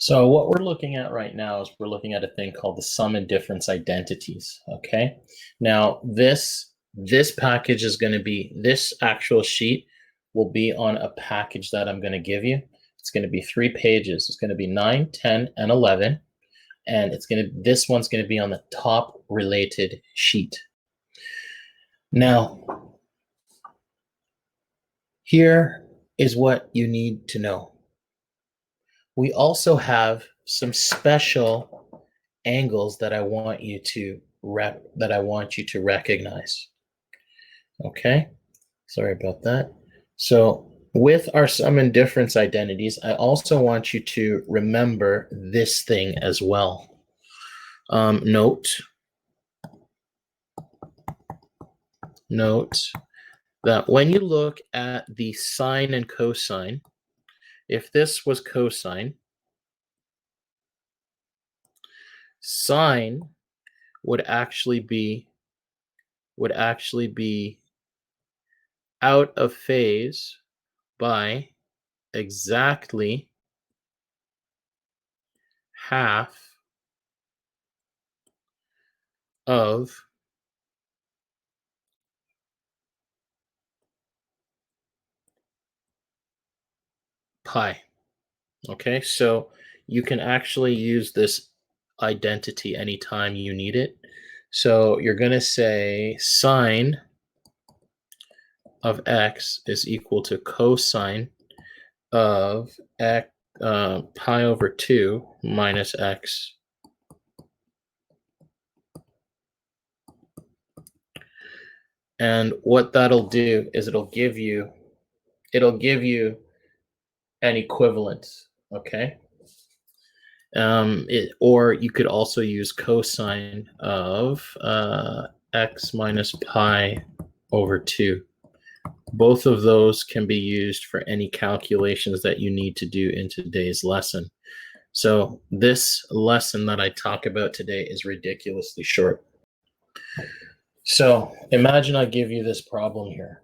So what we're looking at right now is we're looking at a thing called the sum and difference identities, okay? Now, this package is going to be, this actual sheet will be on a package that I'm going to give you. It's going to be 3 pages. It's going to be 9, 10, and 11. And this one's going to be on the top related sheet. Now, here is what you need to know. We also have some special angles that I want you to recognize. Okay? Sorry about that. So with our sum and difference identities, I also want you to remember this thing as well. Note that when you look at the sine and cosine, if this was cosine, sine would actually be out of phase by exactly half of pi. Okay, so you can actually use this identity anytime you need it. So you're going to say sine of x is equal to cosine of x, pi over 2 minus x. And what that'll do is it'll give you an equivalence, okay? Or you could also use cosine of x minus pi over 2. Both of those can be used for any calculations that you need to do in today's lesson. So this lesson that I talk about today is ridiculously short. So imagine I give you this problem here.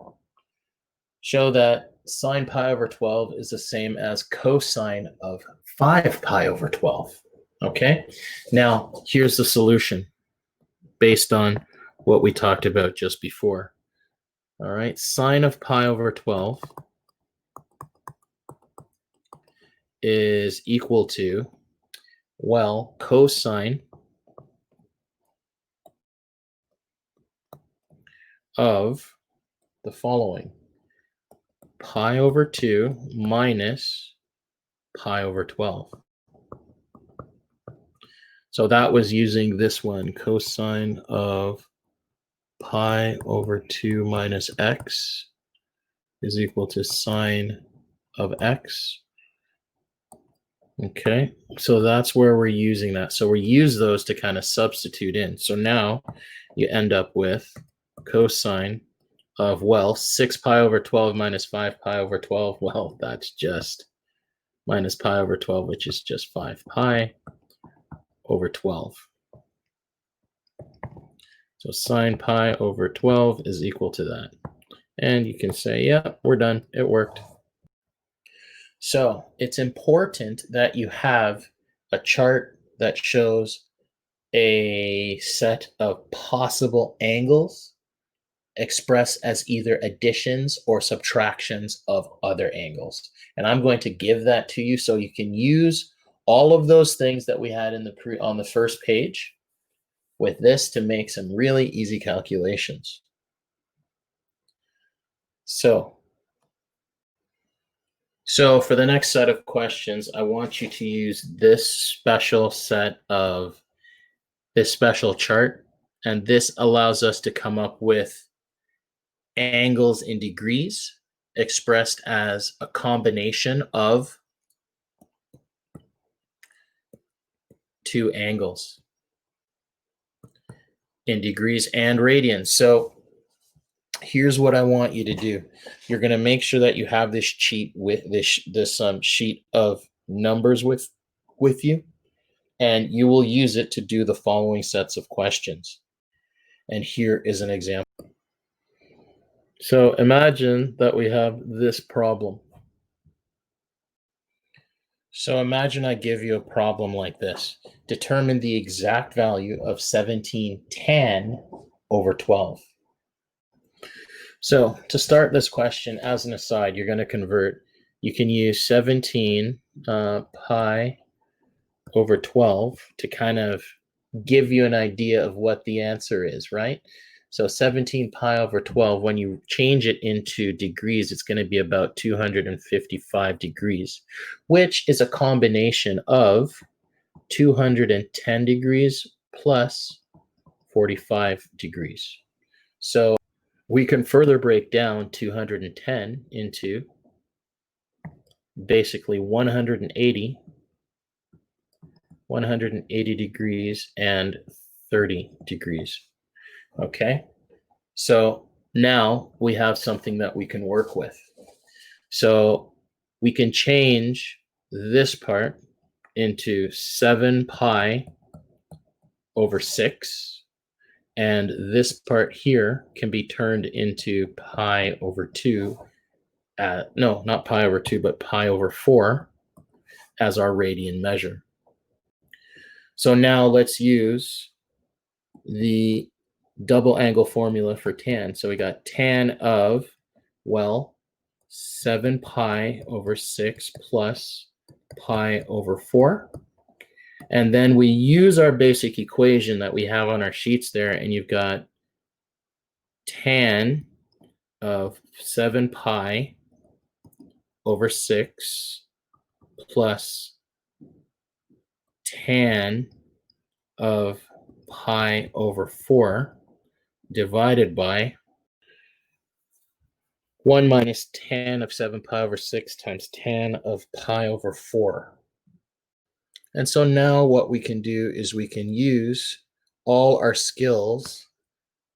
Show that sine pi over 12 is the same as cosine of 5 pi over 12. Okay? Now, here's the solution based on what we talked about just before. All right, sine of pi over 12 is equal to, well, cosine of the following: pi over 2 minus pi over 12. So that was using this one, cosine of pi over 2 minus x is equal to sine of x. Okay, so that's where we're using that. So we use those to kind of substitute in. So now you end up with cosine of, well, 6 pi over 12 minus 5 pi over 12. Well, that's just minus pi over 12, which is just 5 pi over 12. So sine pi over 12 is equal to that. And you can say, yeah, we're done. It worked. So it's important that you have a chart that shows a set of possible angles expressed as either additions or subtractions of other angles. And I'm going to give that to you so you can use all of those things that we had in on the first page with this to make some really easy calculations. So for the next set of questions, I want you to use this special chart, and this allows us to come up with angles in degrees expressed as a combination of 2 angles in degrees and radians. So here's what I want you to do. You're going to make sure that you have this sheet with this sheet of numbers with you, and you will use it to do the following sets of questions. And here is an example. So imagine that we have this problem. So imagine I give you a problem like this. Determine the exact value of 17 tan over 12. So to start this question, as an aside, you're going to convert. You can use 17 pi over 12 to kind of give you an idea of what the answer is, right? So 17 pi over 12, when you change it into degrees, it's going to be about 255 degrees, which is a combination of 210 degrees plus 45 degrees. So we can further break down 210 into basically 180 degrees and 30 degrees. Okay, so now we have something that we can work with. So we can change this part into 7 pi over 6, and this part here can be turned into pi over 2. No, not pi over 2, but pi over 4 as our radian measure. So now let's use the double angle formula for tan. So we got tan of, well, 7 pi over 6 plus pi over 4. And then we use our basic equation that we have on our sheets there, and you've got tan of 7 pi over 6 plus tan of pi over 4 divided by 1 minus tan of 7 pi over 6 times tan of pi over 4. And so now what we can do is we can use all our skills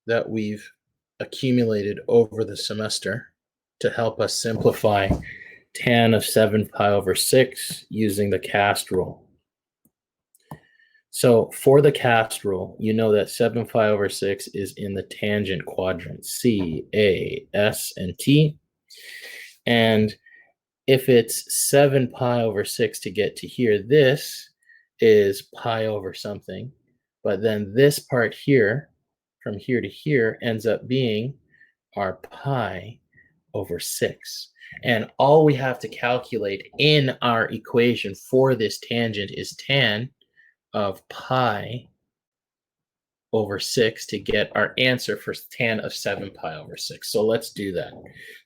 that we've accumulated over the semester to help us simplify tan of 7 pi over 6 using the cast rule. So for the cast rule, you know that 7 pi over 6 is in the tangent quadrant, C, A, S, and T. And if it's 7 pi over 6 to get to here, this is pi over something. But then this part here, from here to here, ends up being our pi over 6. And all we have to calculate in our equation for this tangent is tan of pi over 6 to get our answer for tan of 7 pi over 6. So let's do that.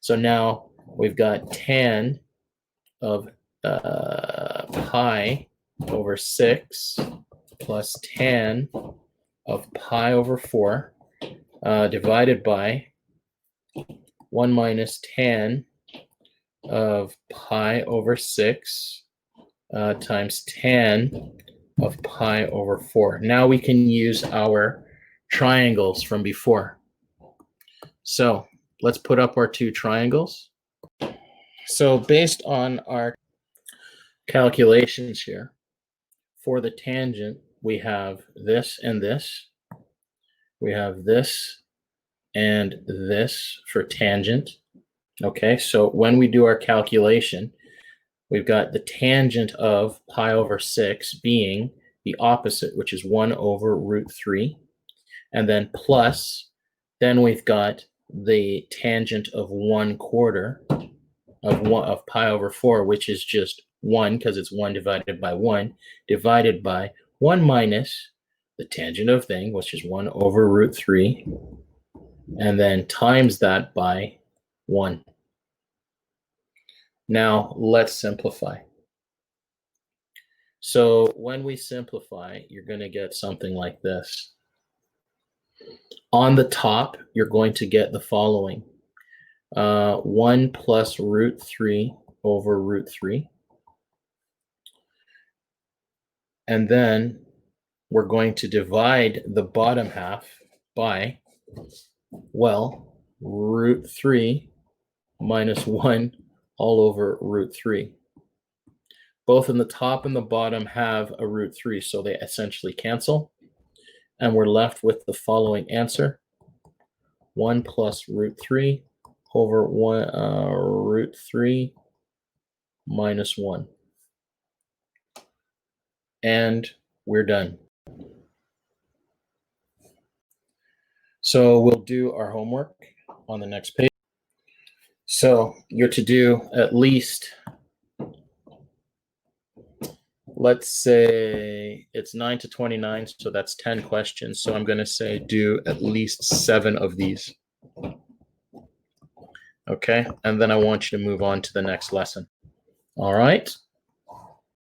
So now we've got tan of pi over 6 plus tan of pi over 4 divided by 1 minus tan of pi over 6 times tan of pi over 4. Now we can use our triangles from before. So let's put up our two triangles. So based on our calculations here, for the tangent, we have this and this. We have this and this for tangent. Okay, so when we do our calculation, we've got the tangent of pi over 6 being the opposite, which is 1 over root 3. And then plus, then we've got the tangent of 1/4 of pi over 4, which is just 1, because it's 1 divided by 1, divided by 1 minus the tangent of thing, which is 1 over root 3, and then times that by 1. Now let's simplify. So when we simplify, you're going to get something like this. On the top, you're going to get the following. 1 plus root 3 over root 3. And then we're going to divide the bottom half by, well, root 3 minus 1 all over root 3. Both in the top and the bottom have a root 3, so they essentially cancel. And we're left with the following answer. 1 plus root 3 over root 3 minus 1. and we're done. So we'll do our homework on the next page. So you're to do at least, let's say it's 9 to 29, so that's 10 questions. So I'm going to say do at least 7 of these. Okay, and then I want you to move on to the next lesson. All right.